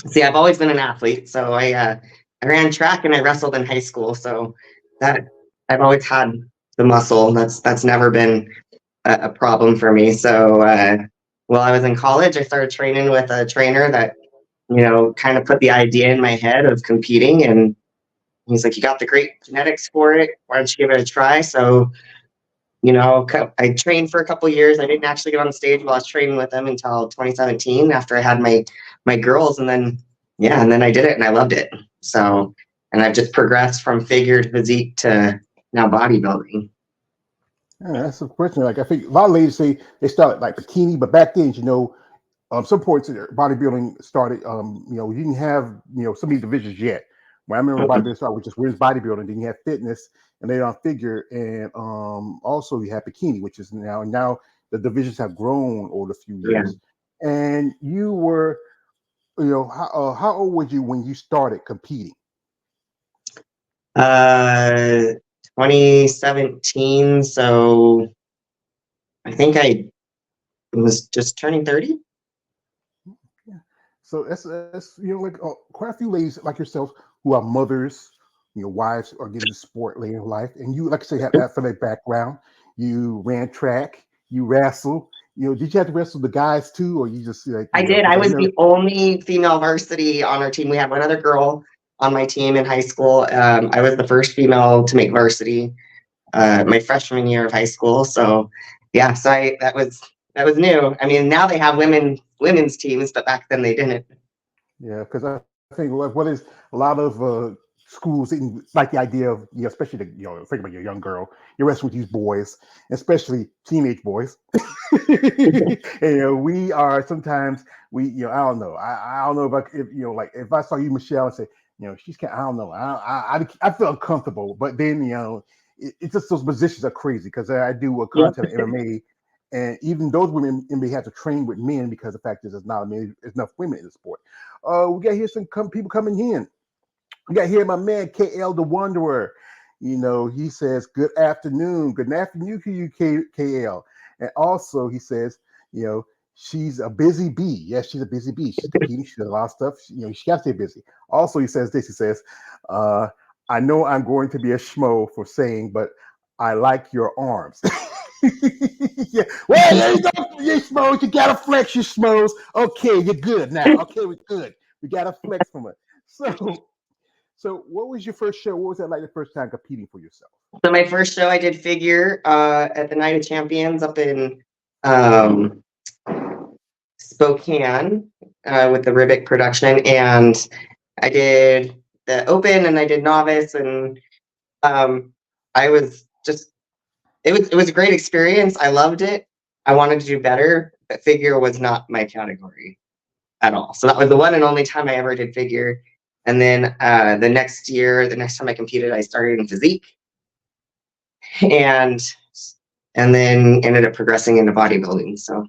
See, I've always been an athlete. So I ran track and I wrestled in high school. So that I've always had the muscle. That's never been a problem for me. So while I was in college, I started training with a trainer that, kind of put the idea in my head of competing. And he's like, you got the great genetics for it. Why don't you give it a try? So, I trained for a couple years. I didn't actually get on stage while I was training with him until 2017 after I had my girls. And then, yeah, and then I did it and I loved it. So, and I've just progressed from figure to physique to now bodybuilding. Yeah, that's a question. Like I think a lot of ladies say they started like bikini, but back then, some points bodybuilding started. You didn't have so many divisions yet. When I remember bodybuilding started with just women's bodybuilding, then you had fitness, and then on figure, and also you had bikini, which is now. And now the divisions have grown over the few Yeah. years. And you were, how old were you when you started competing? Uh, 2017. So I think I was just turning 30. Yeah. So that's like quite a few ladies like yourself who are mothers, wives are getting into sport later in life, and you like I say have athletic background. You ran track, you wrestle. Did you have to wrestle the guys too, or you just like I did. Because I I was know. the only female varsity on our team. We had one other girl on my team in high school. I was the first female to make varsity my freshman year of high school. So yeah, so that was new. I mean, now they have women's teams, but back then they didn't. Yeah, because I think what is a lot of schools didn't like the idea of especially think about your young girl, you're wrestling with these boys, especially teenage boys. And, we are sometimes I don't know, I don't know if like if I saw you, Michelle, and say she's kind, I don't know, I feel uncomfortable, but then it's just those positions are crazy because I do a Yeah. content of MMA. And even those women in may have to train with men because the fact is there's not enough women in the sport. We got here people coming in. We got here my man KL the Wanderer. He says good afternoon. Good afternoon to you, KL. And also he says, you know, she's a busy bee. Yes, she's a busy bee. She's competing. She does a lot of stuff. She got to stay busy. Also, he says this. He says, uh, I know I'm going to be a schmo for saying, but I like your arms. Yeah. Well, there you go. You schmoes. You gotta flex your schmoes. Okay, you're good now. Okay, we're good. We gotta flex from it. So what was your first show? What was that like the first time competing for yourself? So my first show I did figure at the Night of Champions up in um, Spokane with the Ribbit production, and I did the open and I did novice, and um, I was just it was a great experience. I loved it. I wanted to do better, but figure was not my category at all. So that was the one and only time I ever did figure. And then the next year, the next time I competed, I started in physique, and and then ended up progressing into bodybuilding. So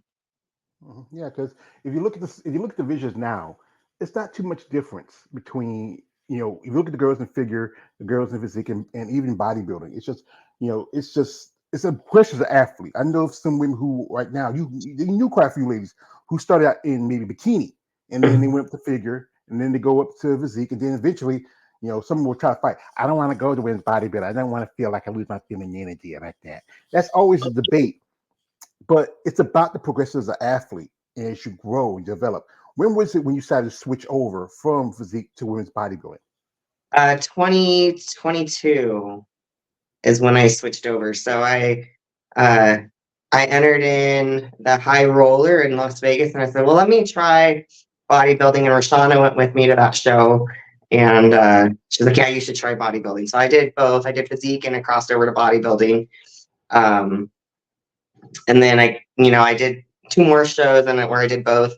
Yeah, because if you look at this, if you look at the visuals now, it's not too much difference between if you look at the girls in figure, the girls in physique, and even bodybuilding. It's just it's a question of athlete. I know some women who right now you knew quite a few ladies who started out in maybe bikini and then they went up to figure and then they go up to physique and then eventually someone will try to fight. I don't want to go to women's bodybuilding. I don't want to feel like I lose my femininity like that. That's always a debate, but it's about the progression as an athlete and as you grow and develop. When was it when you decided to switch over from physique to women's bodybuilding? 2022 is when I switched over. So uh, I entered in the high roller in Las Vegas, and I said, "Well, let me try bodybuilding." And Roshana went with me to that show, and she's like, "Yeah, you should try bodybuilding." So I did both. I did physique, and I crossed over to bodybuilding. Um, and then I did two more shows, and where I did both.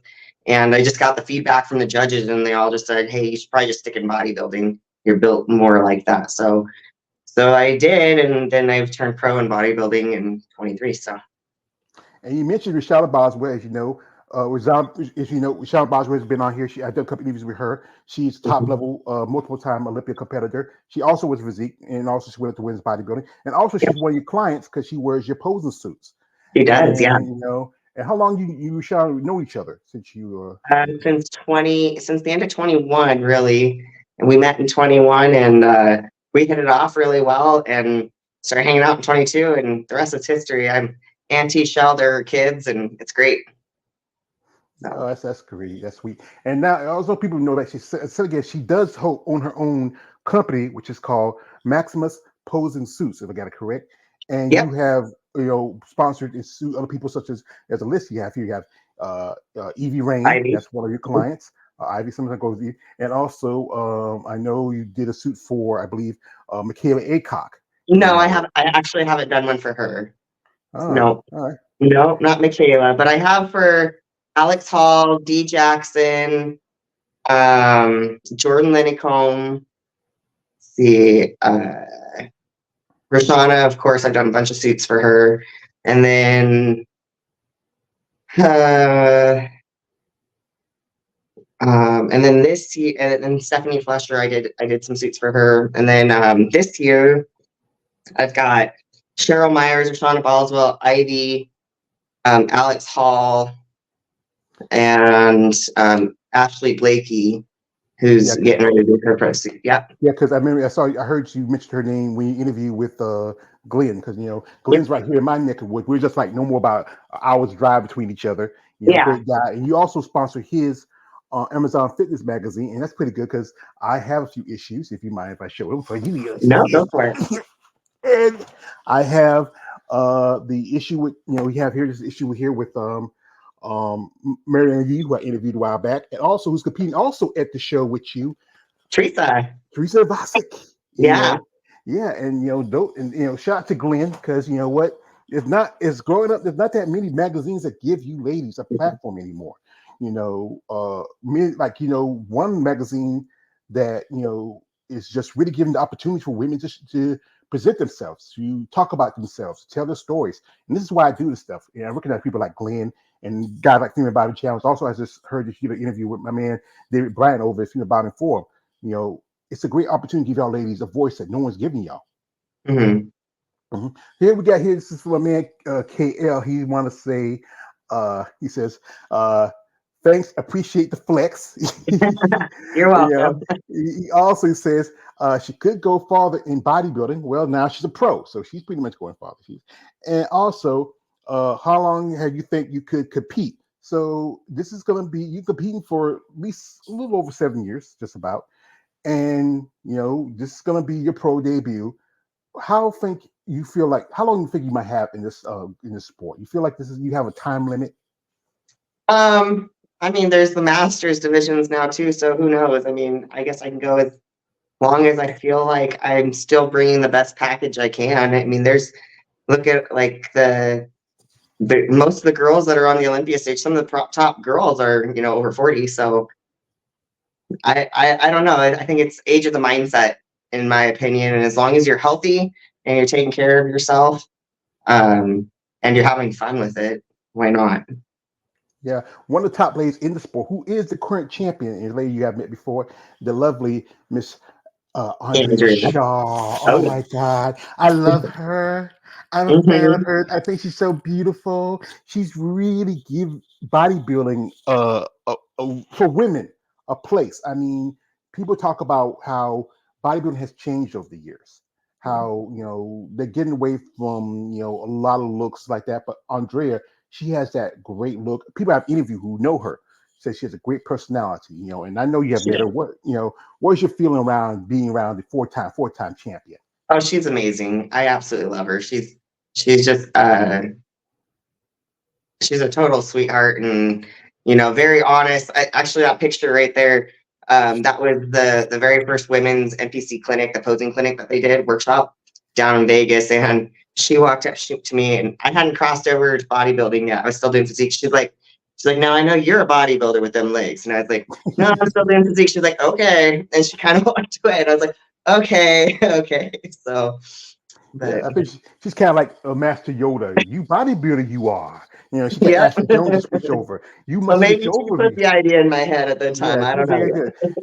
And I just got the feedback from the judges, and they all just said, "Hey, you should probably just stick in bodybuilding. You're built more like that." So I did, and then I've turned pro in bodybuilding in 23. So And you mentioned Rashada Boswell, as you know. Rashada Boswell has been on here. I've done a couple interviews with her. She's top mhm. level, multiple time Olympia competitor. She also was physique, and also she went up to women's bodybuilding. And also, Yep, she's one of your clients because she wears your posing suits. he does. Yeah. And And how long you shall know each other since you Since the end of 21, really. And we met in 21, and we hit it off really well, and started hanging out in 22, and the rest is history. I'm Auntie Shell, their kids, and it's great. Oh, So, that's great. That's sweet. And now also people know that she does own her own company, which is called Maximus Posing Suits, if I got it correct. And you yep, have sponsored and suit other people such as a list you have here. You have Evie Rain, Ivy. that's one of your clients. Ivy, sometimes goes with you. And also I know you did a suit for, I believe, Michaela Aycock. No, I actually haven't done one for her. All No, right. no, not Michaela, but I have for Alex Hall, D Jackson, Jordan Linicombe. See, Roshana, of course, I've done a bunch of suits for her, and then uh, this year, and then Stephanie Flesher, I did some suits for her, and then this year I've got Cheryl Myers, Roshana Boswell, Ivy, Alex Hall, and Ashley Blakey, Yeah, who's getting ready to do her pro suit. Yep. yeah, because I heard you mentioned her name when you interviewed with Glenn, because Yep. Glenn's right here in my neck of wood. We're just like no more about an hour's drive between each other. Yeah. Great guy, and you also sponsor his Amazon Fitness magazine, and that's pretty good because I have a few issues. If you mind, if I show them for you, No, go for it. and I have the issue with we have here this issue here with Marianne View, who I interviewed a while back, and also who's competing also at the show with you, Teresa. Teresa Vasic. Yeah. Yeah, and shout out to Glenn because you know what, it's growing up. There's not that many magazines that give you ladies a platform anymore. One magazine that is just really giving the opportunity for women just to present themselves, to talk about themselves, to tell their stories. And this is why I do this stuff. I recognize people like Glenn and guys like Female Body Challenge. Also, I just heard this interview with my man David Bryant over at Female Body Forum. It's a great opportunity to give y'all ladies a voice that no one's giving y'all. Mm-hmm. Here we got here. This is from my man KL. He want to say, he says, thanks, appreciate the flex. You're welcome. He also says she could go farther in bodybuilding. Well, now she's a pro, so she's pretty much going farther. And also, how long have you think you could compete? So this is going to be you competing for at least a little over 7 years, just about. And this is going to be your pro debut. How long you think you might have in this sport? You feel like you have a time limit? I mean, there's the masters divisions now too, so who knows? I mean, I guess I can go as long as I feel like I'm still bringing the best package I can. I mean, look at like the most of the girls that are on the Olympia stage. Some of the top girls are over 40. So I don't know. I think it's age of the mindset, in my opinion. And as long as you're healthy and you're taking care of yourself, and you're having fun with it, why not? Yeah, one of the top ladies in the sport, who is the current champion, and a lady you have met before, the lovely Miss Andrea Andrea. Shaw. Oh, Oh my God, I love her. I'm a fan of mm-hmm. her. I think she's so beautiful. She's really give bodybuilding for women a place. I mean, people talk about how bodybuilding has changed over the years. How they're getting away from a lot of looks like that. But Andrea, she has that great look. People I've interviewed who know her say she has a great personality. And I know you have met her. What is your feeling around being around the four-time champion? Oh, she's amazing. I absolutely love her. She's just she's a total sweetheart, and very honest. Actually, that picture right there, that was the very first women's NPC clinic, the posing clinic that they did workshop down in Vegas, and she walked up to me, and I hadn't crossed over to bodybuilding yet. I was still doing physique. She's like, now I know you're a bodybuilder with them legs, and I was like, no, I'm still doing physique. She's like, okay, and she kind of walked away, and I was like, okay, okay. So, Yeah, but I think she's kind of like a Master Yoda. You bodybuilder, you are. She kept yeah. asking Jones to switch over. You Well, must maybe switch she over. put the idea in my head at the time. Yeah, I she's don't know very yet. good.